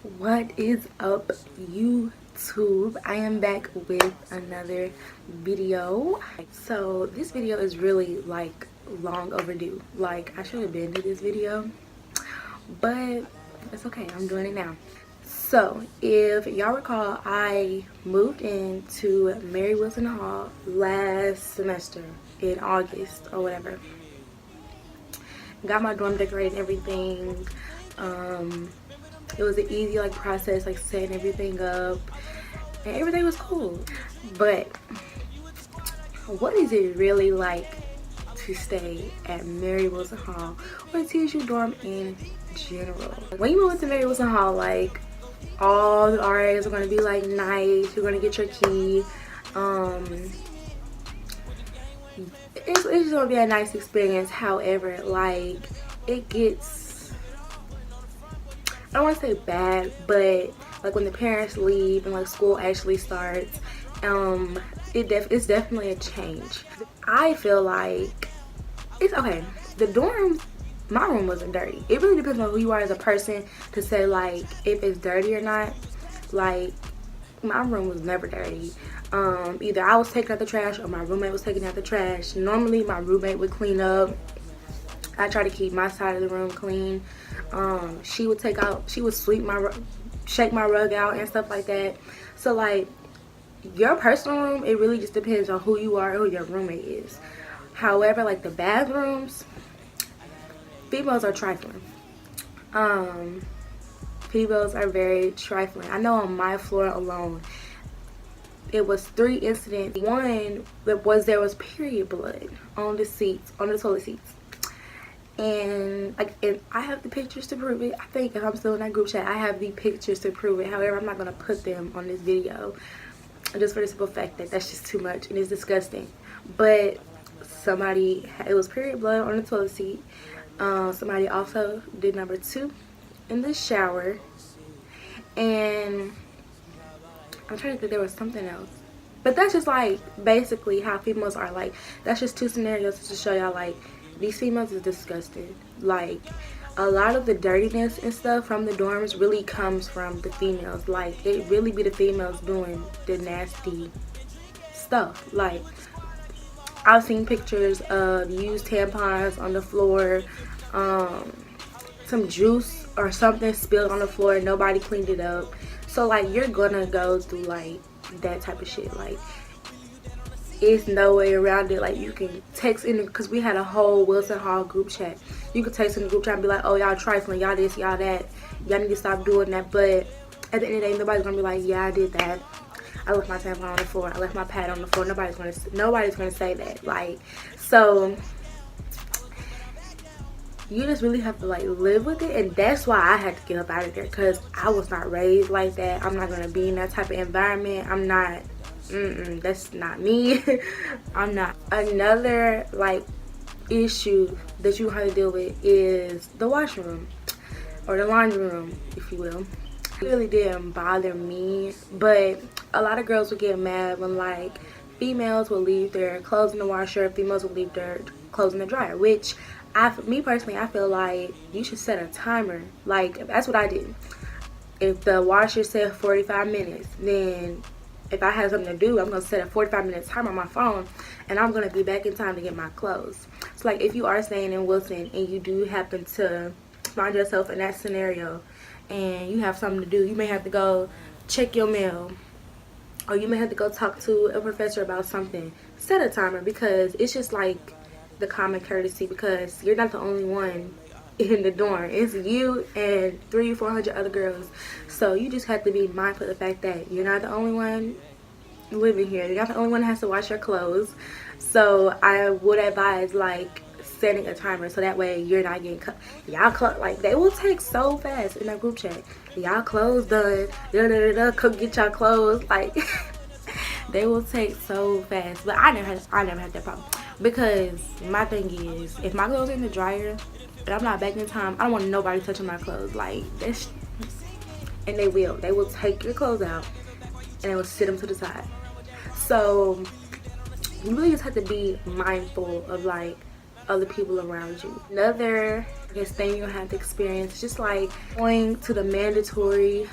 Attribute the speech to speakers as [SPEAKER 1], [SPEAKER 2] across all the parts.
[SPEAKER 1] What is up, YouTube? I am back with another video. So this video is really like long overdue. Like I should have been to this video, but it's okay, I'm doing it now. So if y'all recall, I moved into Mary Wilson Hall last semester in August or whatever. Got my dorm decorated and everything. It was an easy like process, like setting everything up, and everything was cool. But what is it really like to stay at Mary Wilson Hall or TSU dorm in general? When you move into Mary Wilson Hall, like all the RAs are gonna be like nice. You're gonna get your key. It's just gonna be a nice experience. However, like it gets, I don't want to say bad, but like when the parents leave and like school actually starts, it's definitely a change. I feel like it's okay. The dorms, my room wasn't dirty. It really depends on who you are as a person to say like if it's dirty or not. Like my room was never dirty. Either I was taking out the trash or my roommate was taking out the trash. Normally my roommate would clean up. I try to keep my side of the room clean. She would sweep shake my rug out and stuff like that. So like your personal room, it really just depends on who you are and who your roommate is. However, like the bathrooms, females are trifling. Females are very trifling. I know on my floor alone, it was 3 incidents. One that was there was period blood on the seats, on the toilet seats. And I have the pictures to prove it. I think if I'm still in that group chat, I have the pictures to prove it. However, I'm not going to put them on this video just for the simple fact that that's just too much and it's disgusting. But it was period blood on the toilet seat. Somebody also did number 2 in the shower. And I'm trying to think, there was something else. But that's just like basically how females are. Like that's just 2 scenarios to show y'all like these females is disgusting. Like a lot of the dirtiness and stuff from the dorms really comes from the females. Like it really be the females doing the nasty stuff. Like I've seen pictures of used tampons on the floor, some juice or something spilled on the floor, nobody cleaned it up. So like you're gonna go through like that type of shit. Like it's no way around it. Like you can text in, because we had a whole Wilson Hall group chat. You could text in the group chat and be like, oh y'all trifling, y'all this, y'all that, y'all need to stop doing that. But at the end of the day, nobody's gonna be like, yeah, I did that, I left my tampon on the floor, I left my pad on the floor. Nobody's gonna say that. Like, so you just really have to like live with it. And that's why I had to get up out of there, because I was not raised like that. I'm not gonna be in that type of environment. I'm not, that's not me. I'm not. Another like issue that you have to deal with is the washroom or the laundry room, if you will. It really didn't bother me, but a lot of girls would get mad when like females will leave their clothes in the washer, females will leave their clothes in the dryer, which me personally, I feel like you should set a timer. Like that's what I did. If the washer said 45 minutes, then if I have something to do, I'm gonna set a 45-minute timer on my phone, and I'm gonna be back in time to get my clothes. So like if you are staying in Wilson and you do happen to find yourself in that scenario and you have something to do, you may have to go check your mail, or you may have to go talk to a professor about something. Set a timer, because it's just like the common courtesy, because you're not the only one in the dorm. It's you and 300-400 other girls. So you just have to be mindful of the fact that you're not the only one living here. You're not the only one that has to wash your clothes. So I would advise like setting a timer, so that way you're not getting y'all like they will take so fast in that group chat. Y'all clothes done, come get y'all clothes, like they will take so fast. But I never had that problem, because my thing is, if my clothes are in the dryer and I'm not back in time, I don't want nobody touching my clothes. Like that's, and they will take your clothes out and they will sit them to the side. So you really just have to be mindful of like other people around you. Another, I guess, thing you'll have to experience, just like going to the mandatory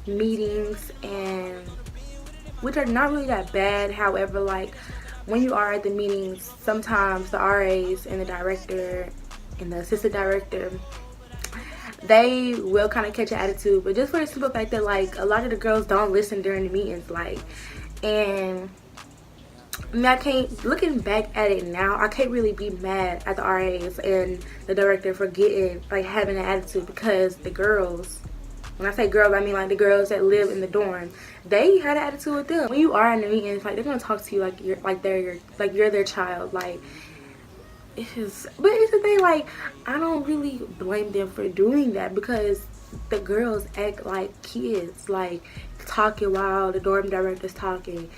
[SPEAKER 1] meetings, and which are not really that bad. However, like when you are at the meetings, sometimes the RAs and the director and the assistant director, they will kind of catch an attitude. But just for the simple fact that like a lot of the girls don't listen during the meetings, like, and I mean, I can't, looking back at it now, I can't really be mad at the RAs and the director for getting, like, having an attitude, because the girls, when I say girls, I mean like the girls that live in the dorm, they had an attitude with them. When you are in the meetings, like, they're gonna talk to you like you're their child. Like, it's just, but it's the thing, like, I don't really blame them for doing that, because the girls act like kids, like talking while the dorm director's talking,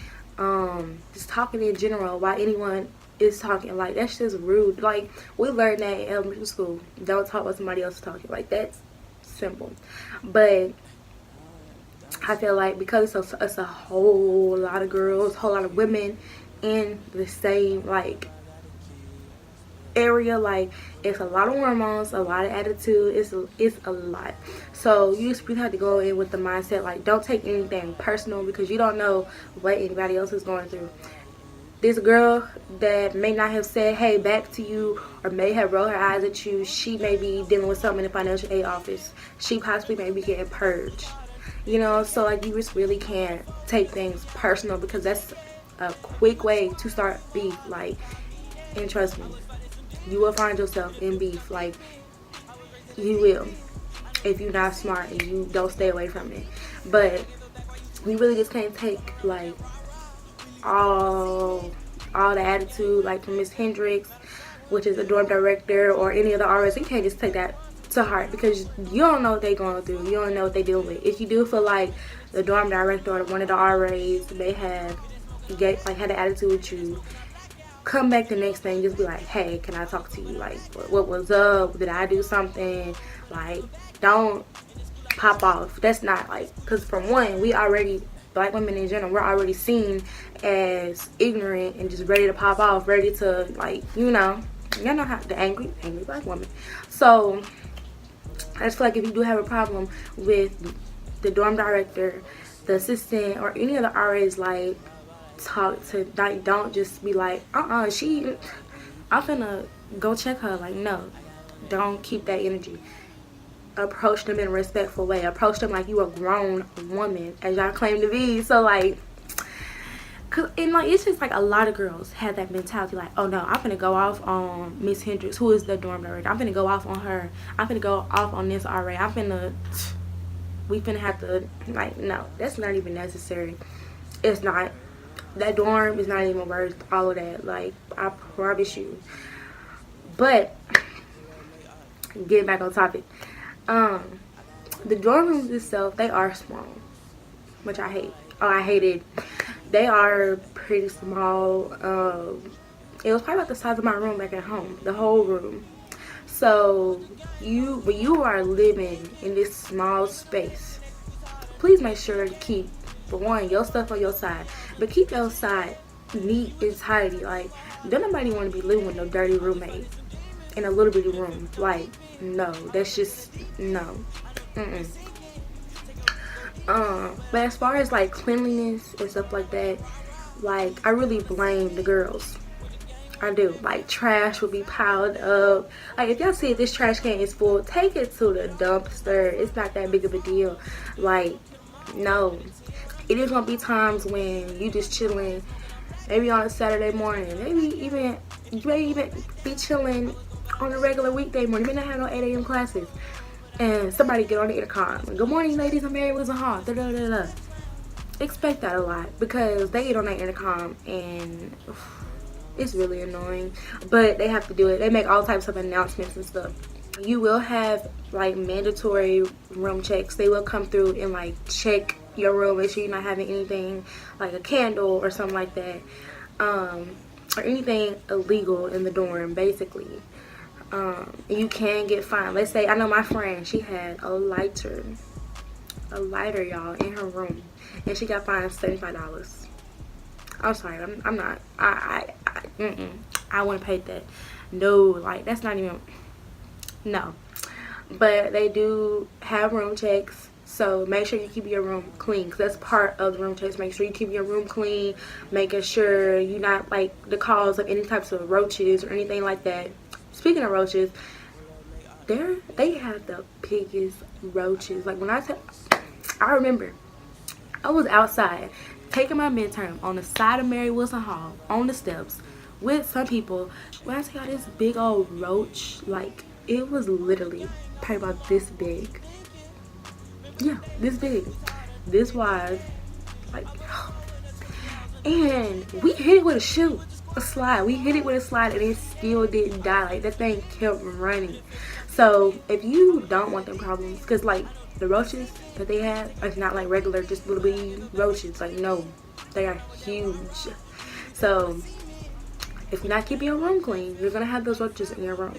[SPEAKER 1] just talking in general while anyone is talking. Like, that's just rude. Like, we learned that in elementary school, don't talk while somebody else is talking. Like, that's simple. But I feel like because it's a whole lot of girls, whole lot of women in the same like area, like, it's a lot of hormones, a lot of attitude, it's a lot. So you just really have to go in with the mindset, like, don't take anything personal, because you don't know what anybody else is going through. This girl that may not have said hey back to you, or may have rolled her eyes at you, she may be dealing with something in the financial aid office. She possibly may be getting purged, you know. So like, you just really can't take things personal, because that's a quick way to start beef. Like, and trust me, you will find yourself in beef. Like, you will, if you're not smart and you don't stay away from it. But we really just can't take like all the attitude, like, from Miss Hendricks, which is a dorm director, or any of the RAs. You can't just take that to heart, because you don't know what they're going through. You don't know what they're dealing with. If you do feel like the dorm director or one of the RAs may have had an attitude with you, come back the next day and just be like, hey, can I talk to you? Like, what was up? Did I do something? Like, don't pop off. That's not, like, because from one, we already, black women in general, we're already seen as ignorant and just ready to pop off, ready to, like, you know how the angry black woman. So I just feel like if you do have a problem with the dorm director, the assistant, or any of the RAs, like, talk to, like, don't just be like, I'm finna go check her. Like, no, don't keep that energy. Approach them in a respectful way. Approach them like you a grown woman, as y'all claim to be. So like, and like, it's just like a lot of girls have that mentality, like, oh no, I'm finna go off on Miss Hendricks, who is the dorm director. I'm finna go off on her. I'm finna go off on this RA. We finna have to, like, no, that's not even necessary. It's not. That dorm is not even worth all of that. Like, I promise you. But getting back on topic, the dorm rooms itself, they are small, which I hate. I hate it. They are pretty small. It was probably about the size of my room back at home, the whole room. So when you are living in this small space, please make sure to keep, for one, your stuff on your side, but keep your side neat and tidy. Like, don't nobody want to be living with no dirty roommate in a little bitty room. Like, no, that's just no. But as far as like cleanliness and stuff like that, like, I really blame the girls. I do. Like, trash will be piled up. Like, if y'all see this trash can is full, take it to the dumpster. It's not that big of a deal. Like, no. It is gonna be times when you just chilling, maybe on a Saturday morning, you may even be chilling on a regular weekday morning. You may not have no 8 a.m. classes, and somebody get on the intercom, good morning ladies, I'm Mary Wilson Hall, da, da, da, da. Expect that a lot, because they get on that intercom and it's really annoying, but they have to do it. They make all types of announcements and stuff. You will have like mandatory room checks. They will come through and like check your room, make sure you're not having anything like a candle or something like that, or anything illegal in the dorm, basically. You can get fined. Let's say, I know my friend, she had a lighter, y'all, in her room, and she got fined $75. I'm sorry, I'm not, I wouldn't pay that. No, like that's not even, no. But they do have room checks, so make sure you keep your room clean, because that's part of the room checks. Make sure you keep your room clean, making sure you're not like the cause of any types of roaches or anything like that. Speaking of roaches, they have the biggest roaches. Like when I remember I was outside taking my midterm on the side of Mary Wilson Hall on the steps with some people. When I tell y'all, this big old roach, like it was literally probably about this big. Yeah, this big, this wide, like, and we hit it with a slide. We hit it with a slide and it still didn't die. Like that thing kept running. So if you don't want them problems, because like the roaches that they have are not like regular just little bitty roaches. Like no, they are huge. So if you're not keeping your room clean, you're gonna have those roaches in your room,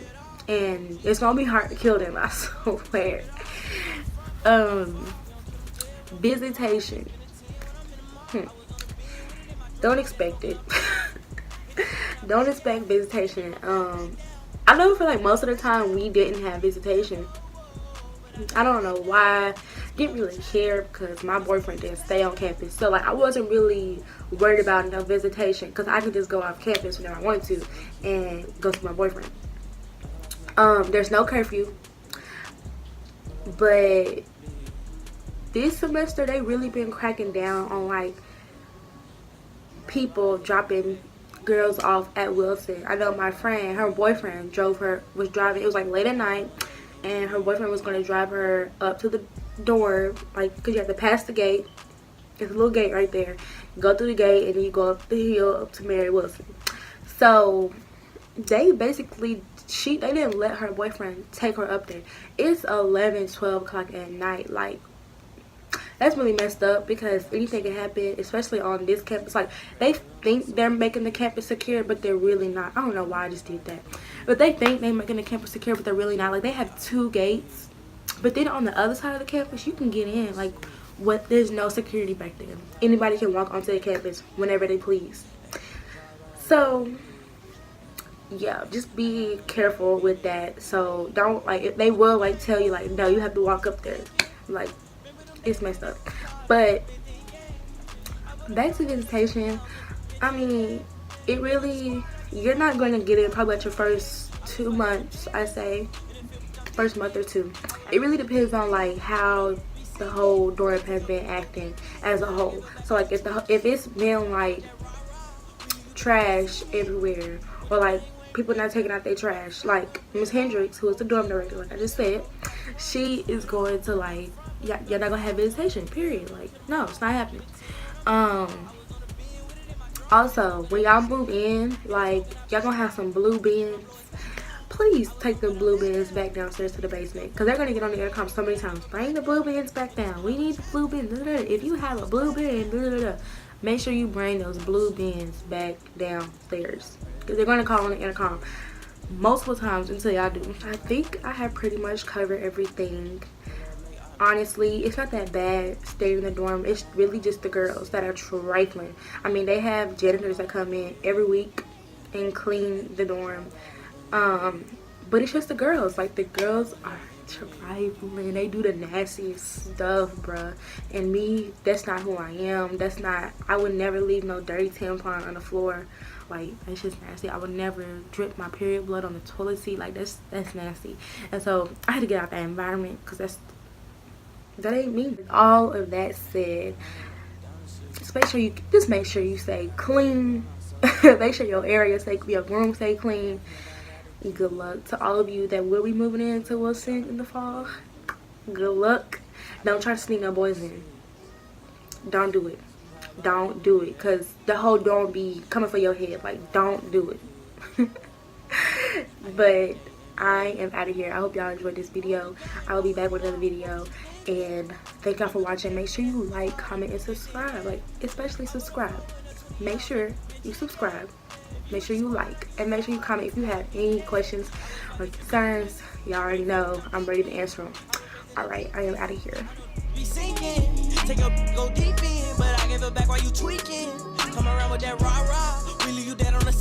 [SPEAKER 1] and it's gonna be hard to kill them, I swear. Visitation. Don't expect it. Don't expect visitation. I know for like most of the time we didn't have visitation. I don't know why. Didn't really care because my boyfriend didn't stay on campus, so like I wasn't really worried about no visitation because I could just go off campus whenever I wanted to and go see my boyfriend. There's no curfew, but this semester they really been cracking down on like people dropping girls off at Wilson. I know my friend, her boyfriend was driving. It was like late at night, and her boyfriend was going to drive her up to the door, like, because you have to pass the gate. There's a little gate right there. You go through the gate and then you go up the hill up to Mary Wilson. So they basically, they didn't let her boyfriend take her up there. It's 11, 12 o'clock at night. Like, that's really messed up because anything can happen, especially on this campus. Like, they think they're making the campus secure, but they're really not. I don't know why I just did that. But they think they're making the campus secure, but they're really not. Like, they have 2 gates. But then on the other side of the campus, you can get in. Like, there's no security back there. Anybody can walk onto the campus whenever they please. So, yeah, just be careful with that. So, don't, like, if they will, like, tell you, like, no, you have to walk up there. Like, it's messed up. But back to visitation, I mean, it really, you're not going to get it probably at your first 2 months, I say. First month or 2. It really depends on like how the whole dorm has been acting as a whole. So like if it's been like trash everywhere, or like people not taking out their trash, like Miss Hendricks, who is the dorm director, like I just said, she is going to like, yeah, you're not gonna have visitation, period. Like, no, it's not happening. Also, when y'all move in, like, y'all gonna have some blue bins. Please take the blue bins back downstairs to the basement, because they're gonna get on the intercom so many times. Bring the blue bins back down. We need the blue bins. If you have a blue bin, make sure you bring those blue bins back downstairs, because they're gonna call on the intercom multiple times until y'all do. I think I have pretty much covered everything. Honestly, it's not that bad staying in the dorm. It's really just the girls that are trifling. I mean, they have janitors that come in every week and clean the dorm. But it's just the girls. Like, the girls are trifling. They do the nastiest stuff, bruh. And me, that's not who I am. I would never leave no dirty tampon on the floor. Like, that's just nasty. I would never drip my period blood on the toilet seat. Like, that's nasty. And so I had to get out that environment, because that ain't me. All of that said, just make sure you stay clean. Make sure your area your room stay clean. Good luck to all of you that will be moving into Wilson in the fall. Good luck. Don't try to sneak no boys in. Don't do it. Don't do it, because the whole dorm be coming for your head. Like, don't do it. But I am out of here. I hope y'all enjoyed this video. I will be back with another video, and thank y'all for watching. Make sure you like, comment, and subscribe. Like, especially subscribe. Make sure you subscribe, make sure you like, and make sure you comment if you have any questions or concerns. Y'all already know I'm ready to answer them. Alright, I am out of here. Be sinking, take a go deep in, but I give it back while you tweaking. Come around with that rah-rah, we leave you dead on the